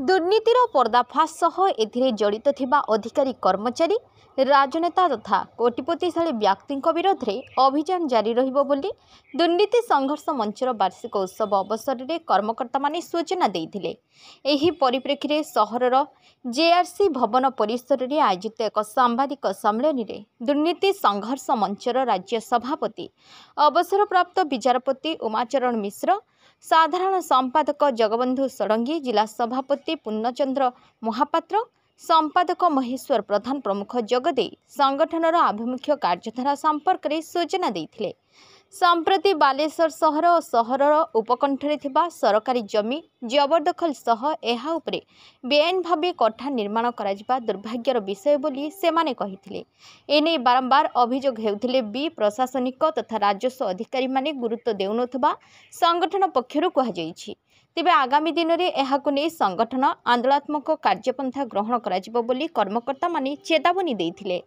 दुर्नीतिर पर्दाफाश सह एथिरे जड़ित थिबा अधिकारी कर्मचारी राजनेता तथा कोटिपतिशाली व्यक्ति विरोध में अभियान जारी रहिबो बोली दुर्नीति संघर्ष मंचर वार्षिक उत्सव अवसर में कर्मकर्ता माने सूचना देइथिले। एही परिप्रेक्षी में सहरर जेआरसी भवन परिसर में आयोजित एक सांबादिक सम्मेलन में दुर्नीति संघर्ष मंचर राज्य सभापति अवसरप्राप्त विचारपति उमाचरण मिश्र, साधारण संपादक जगबंधु षडंगी, जिला सभापति पूर्णचंद्र महापात्र, संपादक महेश्वर प्रधान प्रमुख जोगदे संगठनर आभिमुख्य कार्यधारा संपर्क में सूचना देथिले। संप्रति बालेश्वर सहर और सहरर उपकंठरे थिबा सरकारी जमी जबरदखल सह एहा उपरे बेआईन भावे कोठा निर्माण कराजिबा दुर्भाग्यर विषय बोली सेमाने कहिथिले। एने बारंबार अभियोग हेउथिले भी प्रशासनिक तथा राजस्व अधिकारी माने गुरुत्व देउनथबा संगठन पक्षरु कहा जायछि। तेबे आगामी दिन में एहाकु नै संगठन आंदोलनात्मक कार्यपंथा ग्रहण कराजिबो बोली कर्मकर्ता माने चेतावनी देइथिले।